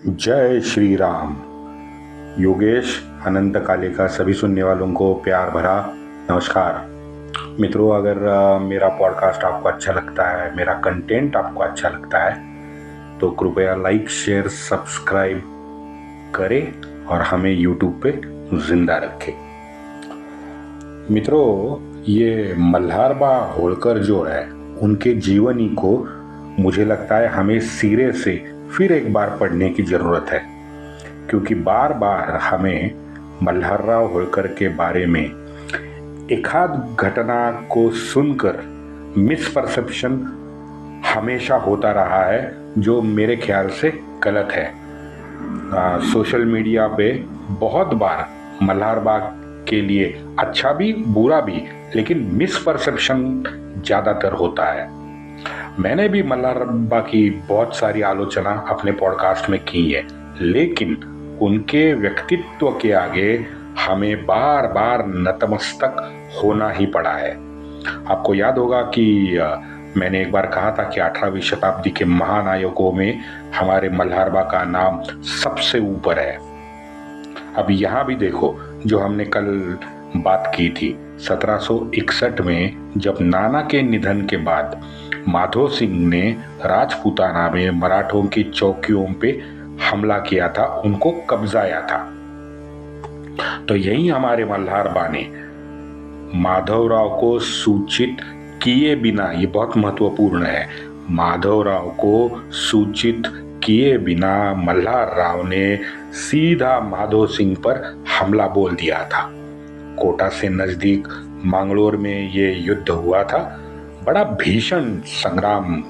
जय श्री राम। योगेश अनंत कालिका सभी सुनने वालों को प्यार भरा नमस्कार। मित्रों, अगर मेरा पॉडकास्ट आपको अच्छा लगता है, मेरा कंटेंट आपको अच्छा लगता है, तो कृपया लाइक, शेयर, सब्सक्राइब करें और हमें यूट्यूब पे जिंदा रखें। मित्रों, ये मल्हारबा होलकर जो है, उनके जीवनी को मुझे लगता है हमें सिरे से फिर एक बार पढ़ने की ज़रूरत है, क्योंकि बार बार हमें मल्हारराव होलकर के बारे में एक आध घटना को सुनकर मिसपरसेप्शन हमेशा होता रहा है, जो मेरे ख्याल से गलत है। सोशल मीडिया पे बहुत बार मल्हारबा के लिए अच्छा भी बुरा भी, लेकिन मिसपरसेप्शन ज़्यादातर होता है। मैंने भी मल्हारबा की बहुत सारी आलोचना अपने पॉडकास्ट में की है, लेकिन उनके व्यक्तित्व के आगे हमें बार बार नतमस्तक होना ही पड़ा है। आपको याद होगा कि मैंने एक बार कहा था कि 18वीं शताब्दी के महानायकों में हमारे मल्हारबा का नाम सबसे ऊपर है। अब यहाँ भी देखो, जो हमने कल बात की थी, 1761 में जब नाना के निधन के बाद माधो सिंह ने राजपूताना में मराठों की चौकियों पे हमला किया था, उनको कब्जाया था, तो यही हमारे मल्हारबा ने माधवराव को सूचित किए बिना, ये बहुत महत्वपूर्ण है, माधवराव को सूचित किए बिना मल्हारराव ने सीधा माधो सिंह पर हमला बोल दिया था। कोटा से नजदीक मंगलोर में ये युद्ध हुआ था। बड़ा भीषण संग्राम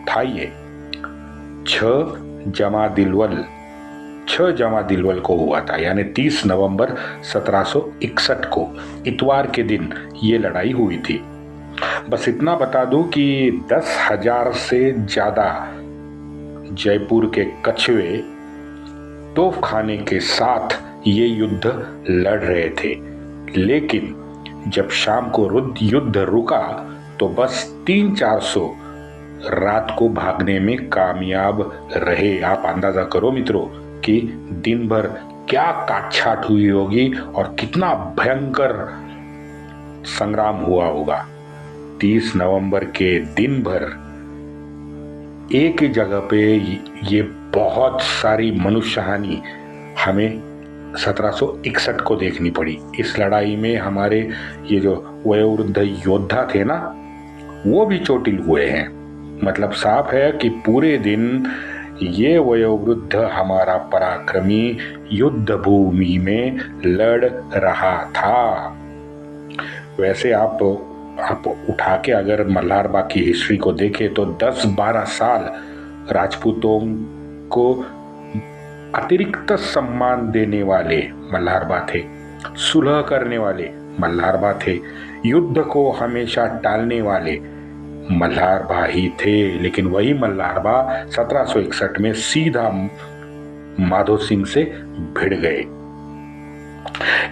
था ये। 6 जमा दिलवल को हुआ था, यानी 30 नवंबर 1761 को इतवार के दिन ये लड़ाई हुई थी। बस इतना बता दूं कि 10,000 से ज्यादा जयपुर के कछुए तोपखाने के साथ ये युद्ध लड़ रहे थे, लेकिन जब शाम को युद्ध रुका तो बस 300-400 रात को भागने में कामयाब रहे। आप अंदाजा करो मित्रों कि दिन भर क्या काटछाट हुई होगी और कितना भयंकर संग्राम हुआ होगा। 30 नवंबर के दिन भर एक ही जगह पे ये बहुत सारी मनुष्य हानि हमें 1761 को देखनी पड़ी। इस लड़ाई में हमारे ये जो वयोवृद्ध योद्धा थे ना, वो भी चोटिल हुए हैं। मतलब साफ है कि पूरे दिन ये वयोवृद्ध हमारा पराक्रमी युद्ध भूमि में लड़ रहा था। वैसे आप उठा के अगर मल्हारबा की हिस्ट्री को देखें तो 10-12 साल राजपूतों को अतिरिक्त सम्मान देने वाले मल्हारबा थे, सुलह करने वाले मल्हारबा थे, युद्ध को हमेशा टालने वाले मल्हारबा ही थे। लेकिन वही मल्हारबा 1761 में सीधा माधो सिंह से भिड़ गए।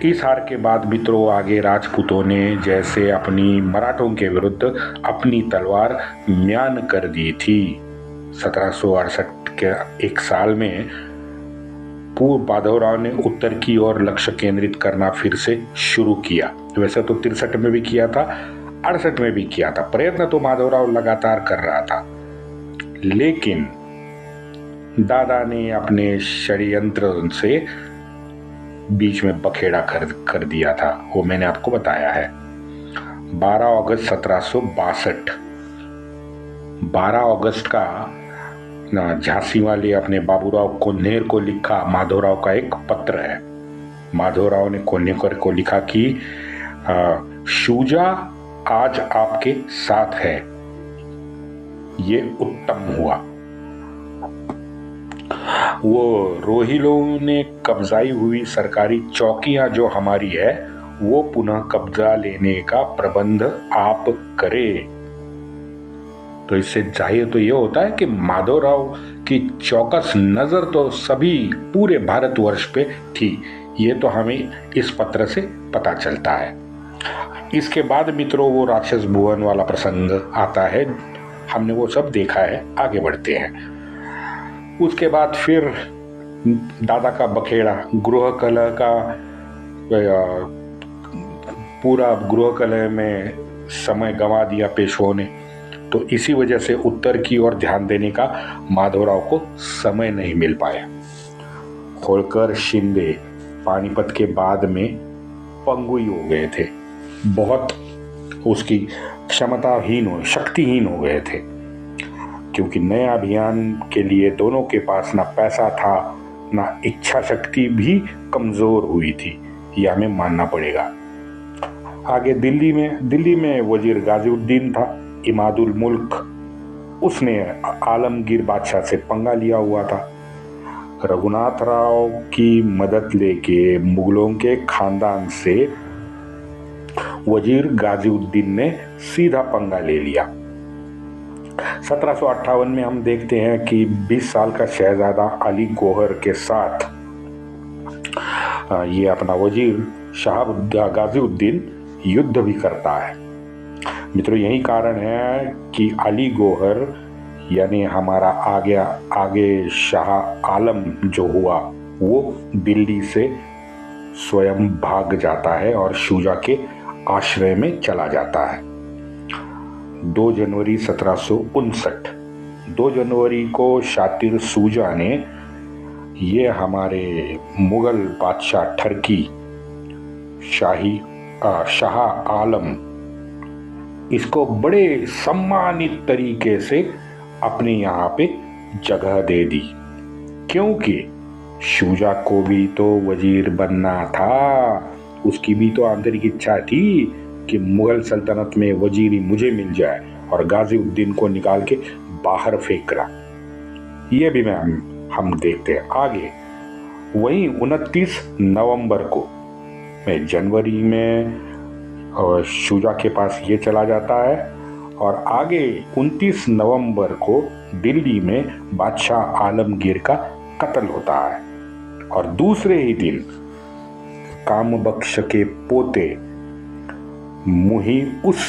इस हार के बाद मित्रों, आगे राजपूतों ने जैसे अपनी मराठों के विरुद्ध अपनी तलवार म्यान कर दी थी। 1768 के एक साल में पूर्व माधवराव ने उत्तर की ओर लक्ष्य केंद्रित करना फिर से शुरू किया। वैसे तो 63 में भी किया था, 68 में भी किया था, प्रयत्न तो माधवराव लगातार कर रहा था, लेकिन दादा ने अपने षड्यंत्र से बीच में बखेड़ा कर दिया था। वो मैंने आपको बताया है। 12 अगस्त 1762, 12 अगस्त का झांसी वाले अपने बाबूराव कोन्हेर को लिखा माधवराव का एक पत्र है। माधवराव ने कोन्हेर को लिखा कि शूजा आज आपके साथ है, ये उत्तम हुआ। वो रोहिलों ने कब्जाई हुई सरकारी चौकियां जो हमारी है, वो पुनः कब्जा लेने का प्रबंध आप करें। तो इससे जाहिर तो ये होता है कि माधवराव की चौकस नजर तो सभी पूरे भारतवर्ष पे थी। ये तो हमें इस पत्र से पता चलता है। इसके बाद मित्रों वो राक्षस भुवन वाला प्रसंग आता है, हमने वो सब देखा है। आगे बढ़ते हैं। उसके बाद फिर दादा का बखेड़ा, गृह कलह का पूरा गृह कलह में समय गंवा दिया पेशवाओं ने। तो इसी वजह से उत्तर की ओर ध्यान देने का माधवराव को समय नहीं मिल पाया। होलकर शिंदे पानीपत के बाद में पंगुई हो गए थे, बहुत उसकी शक्तिहीन हो गए थे, क्योंकि नए अभियान के लिए दोनों के पास ना पैसा था ना इच्छा शक्ति भी कमजोर हुई थी, यह हमें मानना पड़ेगा। आगे दिल्ली में वजीर गाजीउद्दीन था, इमादुल मुल्क, उसने आलमगीर बादशाह से पंगा लिया हुआ था। रघुनाथ राव की मदद लेके मुगलों के खानदान से वजीर गाजीउद्दीन ने सीधा पंगा ले लिया। 1758 में हम देखते हैं कि 20 साल का शहजादा अली गौहर के साथ ये अपना वजीर शहाब गाजीउद्दीन युद्ध भी करता है। मित्रों, यही कारण है कि अली गौहर यानी हमारा आगे शाह आलम जो हुआ वो दिल्ली से स्वयं भाग जाता है और शुजा के आश्रय में चला जाता है। 2 जनवरी 1759, 2 जनवरी को शातिर शुजा ने ये हमारे मुगल बादशाह ठरकी शाह आलम इसको बड़े सम्मानित तरीके से अपने यहाँ पे जगह दे दी, क्योंकि शुजा को भी तो वजीर बनना था, उसकी भी तो आंतरिक इच्छा थी कि मुगल सल्तनत में वजीरी मुझे मिल जाए और गाजीउद्दीन को निकाल के बाहर फेंक रहा। ये भी हम देखते हैं आगे। वहीं 29 नवंबर को में जनवरी में शुजा के पास ये चला जाता है और आगे 29 नवंबर को दिल्ली में बादशाह आलमगीर का कत्ल होता है और दूसरे ही दिन कामबख्श के पोते मुही उस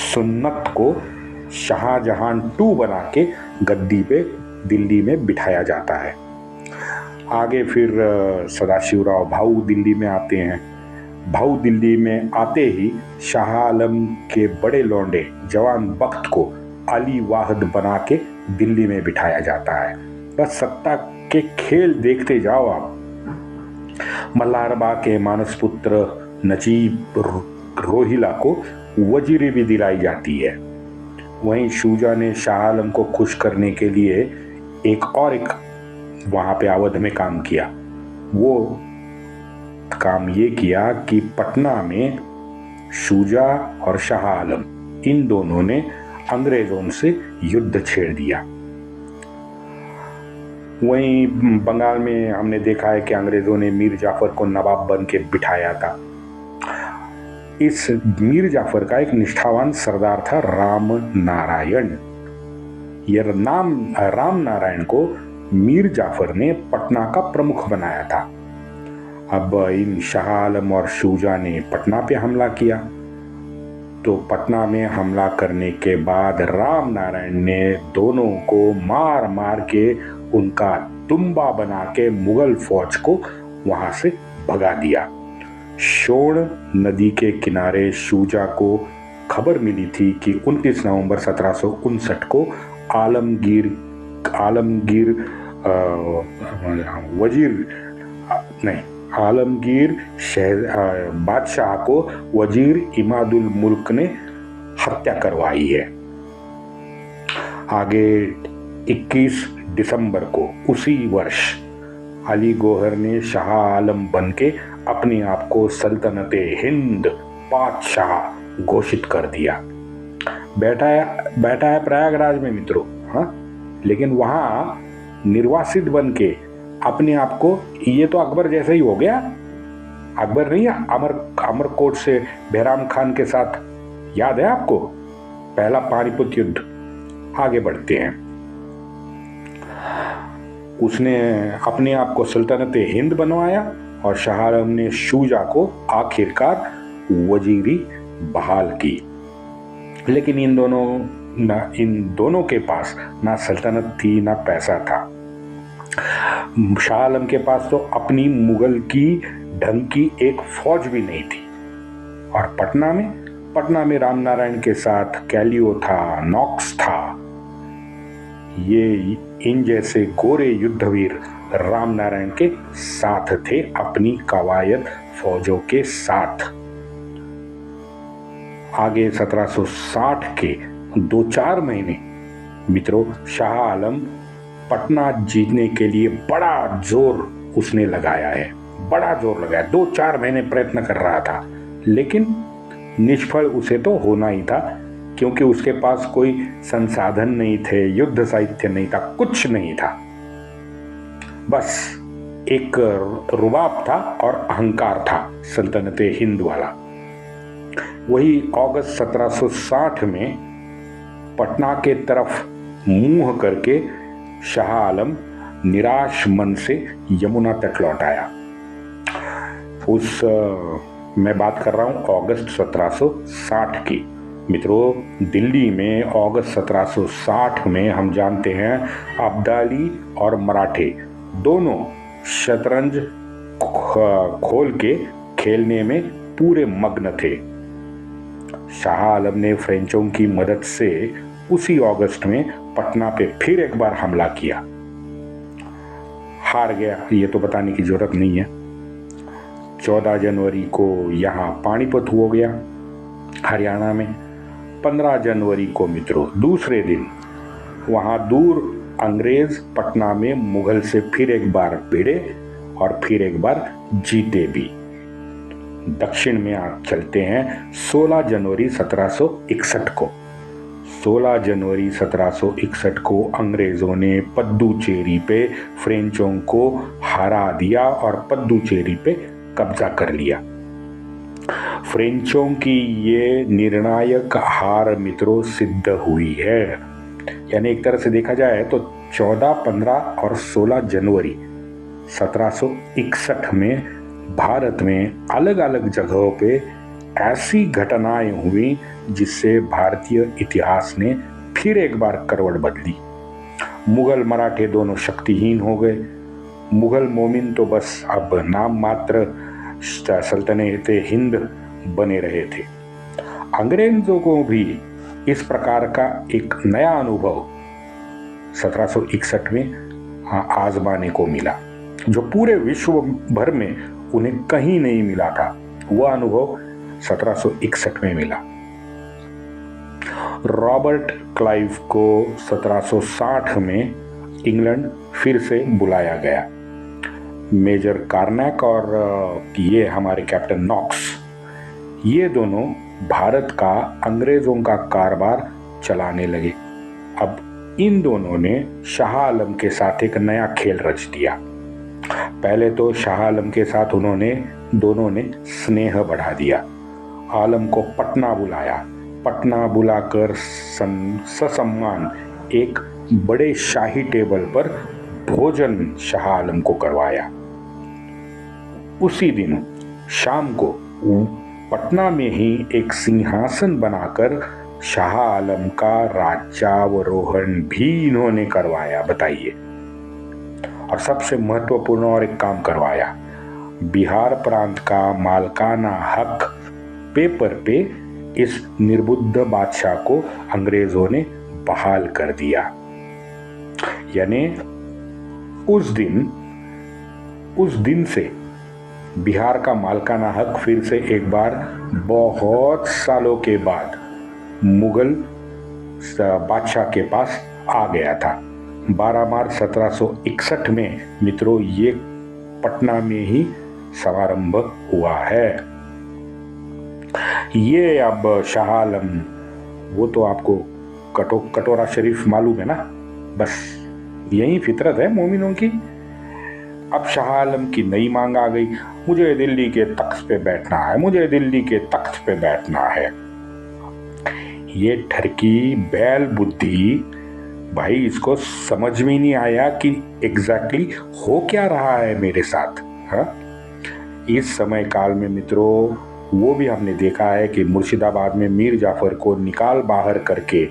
सुन्नत को शाहजहां 2 बना के गद्दी पे दिल्ली में बिठाया जाता है। आगे फिर सदाशिवराव भाऊ दिल्ली में आते हैं। भाऊ दिल्ली में आते ही शाह आलम के बड़े लौंडे जवान बख्त को अली वाहद बना के दिल्ली में बिठाया जाता है। बस सत्ता के खेल देखते जाओ आप। मल्हारबा के मानस पुत्र नजीब रोहिला को वजीरी भी दिलाई जाती है। वहीं शुजा ने शाह आलम को खुश करने के लिए एक वहां पे अवध में काम किया। वो काम ये किया कि पटना में शुजा और शाह आलम इन दोनों ने अंग्रेजों से युद्ध छेड़ दिया। वहीं बंगाल में हमने देखा है कि अंग्रेजों ने मीर जाफर को नवाब बन के बिठाया था। इस मीर जाफर का एक निष्ठावान सरदार था राम नारायण। यह राम नारायण को मीर जाफर ने पटना का प्रमुख बनाया था। अब इन शाह आलम और शुजा ने पटना पे हमला किया, तो पटना में हमला करने के बाद राम नारायण ने दोनों को मार मार के उनका तुम्बा बना के मुगल फौज को वहां से भगा दिया। शोण नदी के किनारे शुजा को खबर मिली थी कि 29 नवंबर 1759 को आलमगीर बादशाह को वजीर इमादुल मुल्क ने हत्या करवाई है। आगे 21 दिसंबर को उसी वर्ष अली गौहर ने शाह आलम बन के अपने आप को सल्तनत हिंद बादशाह घोषित कर दिया। बैठा है प्रयागराज में मित्रों, हाँ, लेकिन वहां निर्वासित बन के अपने आप को, ये तो अकबर जैसा ही हो गया। अकबर नहीं है, अमरकोट से बैराम खान के साथ, याद है आपको, पहला पानीपत युद्ध। आगे बढ़ते हैं। उसने अपने आप को सल्तनत हिंद बनवाया और शाह आलम ने शुजा को आखिरकार वजीरी बहाल की। लेकिन इन दोनों ना इन दोनों के पास ना सल्तनत थी ना पैसा था। शाह आलम के पास तो अपनी मुगल की ढंग की एक फौज भी नहीं थी। और पटना में रामनारायण के साथ कैलियो था, नॉक्स था। ये इन जैसे गोरे युद्धवीर रामनारायण के साथ थे, अपनी कवायद फौजों के साथ। आगे 1760 के 2-4 महीने मित्रों, शाह आलम पटना जीतने के लिए बड़ा जोर उसने लगाया है, बड़ा जोर लगाया। 2-4 महीने प्रयत्न कर रहा था, लेकिन निष्फल उसे तो होना ही था, क्योंकि उसके पास कोई संसाधन नहीं थे, युद्ध साहित्य नहीं था, कुछ नहीं था। बस एक रुबाब था और अहंकार था सल्तनत हिंद वाला। वही अगस्त 1760 में पटना के तरफ मुंह करके शाह आलम निराश मन से यमुना तक लौट आया। मैं बात कर रहा हूं अगस्त 1760 की। मित्रों, दिल्ली में अगस्त 1760 में हम जानते हैं अब्दाली और मराठे दोनों शतरंज खोल के खेलने में पूरे मग्न थे। शाह आलम ने फ्रेंचों की मदद से उसी अगस्त में पटना पे फिर एक बार हमला किया। हार गया, ये तो बताने की जरूरत नहीं है। 14 जनवरी को यहाँ पानीपत हो गया हरियाणा में। 15 जनवरी को मित्रों दूसरे दिन वहाँ दूर अंग्रेज पटना में मुगल से फिर एक बार भिड़े और फिर एक बार जीते भी। दक्षिण में आप चलते हैं 16 जनवरी 1761 को। 16 जनवरी 1761 को अंग्रेजों ने पद्दुचेरी पे फ्रेंचों को हरा दिया और पद्दुचेरी पे कब्जा कर लिया। फ्रेंचों की ये निर्णायक हार मित्रों सिद्ध हुई है। यानी एक तरह से देखा जाए तो 14, 15 और 16 जनवरी 1761 में भारत में अलग अलग जगहों पे ऐसी घटनाएं हुई जिससे भारतीय इतिहास ने फिर एक बार करवट बदली। मुगल मराठे दोनों शक्तिहीन हो गए। मुगल मोमिन तो बस अब नाम मात्र सल्तनत हिंद बने रहे थे। अंग्रेजों को भी इस प्रकार का एक नया अनुभव 1761 में आजमाने को मिला, जो पूरे विश्व भर में उन्हें कहीं नहीं मिला था। वह अनुभव 1761 में मिला। रॉबर्ट क्लाइव को 1760 में इंग्लैंड फिर से बुलाया गया। मेजर कार्नैक और ये हमारे कैप्टन नॉक्स, ये दोनों भारत का अंग्रेजों का कारोबार चलाने लगे। अब इन दोनों ने शाह आलम के साथ एक नया खेल रच दिया। पहले तो शाह आलम के साथ दोनों ने स्नेह बढ़ा दिया। आलम को पटना बुलाया। पटना बुलाकर ससम्मान एक बड़े शाही टेबल पर भोजन शाह आलम को करवाया। उसी दिन शाम को पटना में ही एक सिंहासन बनाकर शाह आलम का राज्यावरोहण भी इन्होंने करवाया। बताइए। और सबसे महत्वपूर्ण और एक काम करवाया, बिहार प्रांत का मालकाना हक पेपर पे इस निर्बुद्ध बादशाह को अंग्रेजों ने बहाल कर दिया। यानी उस दिन से बिहार का मालकाना हक फिर से एक बार बहुत सालों के बाद मुगल बादशाह के पास आ गया था। 12 मार्च 1761 में मित्रों ये पटना में ही समारंभ हुआ है। ये अब शाह आलम, वो तो आपको कटोरा शरीफ मालूम है ना, बस यही फितरत है मोमिनों की। अब शाह आलम की नई मांग आ गई, मुझे दिल्ली के तख्त पे बैठना है, मुझे दिल्ली के तख्त पे बैठना है। ये ठरकी बैल बुद्धि भाई, इसको समझ में नहीं आया कि एग्जैक्टली हो क्या रहा है मेरे साथ। हा? इस समय काल में मित्रों वो भी हमने देखा है कि मुर्शिदाबाद में मीर जाफर को निकाल बाहर करके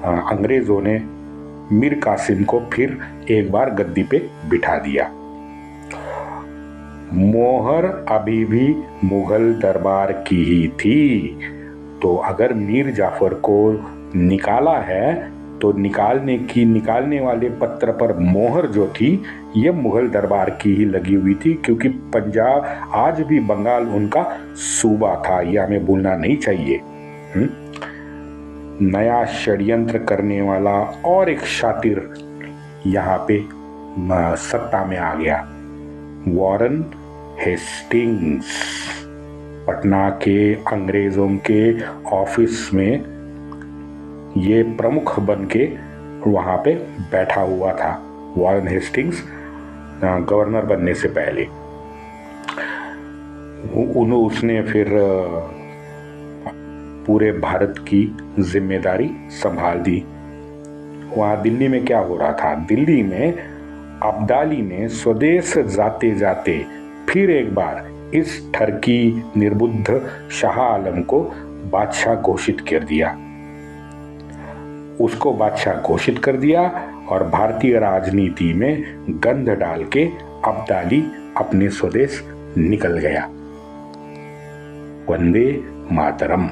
अंग्रेजों ने मीर कासिम को फिर एक बार गद्दी पे बिठा दिया। मोहर अभी भी मुगल दरबार की ही थी, तो अगर मीर जाफर को निकाला है तो निकालने वाले पत्र पर मोहर जो थी ये मुगल दरबार की ही लगी हुई थी, क्योंकि पंजाब आज भी बंगाल उनका सूबा था, ये हमें भूलना नहीं चाहिए। नया षड्यंत्र करने वाला और एक शातिर यहाँ पे सत्ता में आ गया, वॉरेन हेस्टिंग्स। पटना के अंग्रेजों के ऑफिस में ये प्रमुख बन के वहाँ पे बैठा हुआ था, वॉरेन हेस्टिंग्स गवर्नर बनने से पहले। उसने फिर पूरे भारत की जिम्मेदारी संभाल दी। वहाँ दिल्ली में क्या हो रहा था? दिल्ली में अब्दाली ने स्वदेश जाते जाते फिर एक बार इस ठरकी निर्बुद्ध शाह आलम को बादशाह घोषित कर दिया। उसको बादशाह घोषित कर दिया और भारतीय राजनीति में गंध डाल के अब्दाली अपने स्वदेश निकल गया। वंदे मातरम।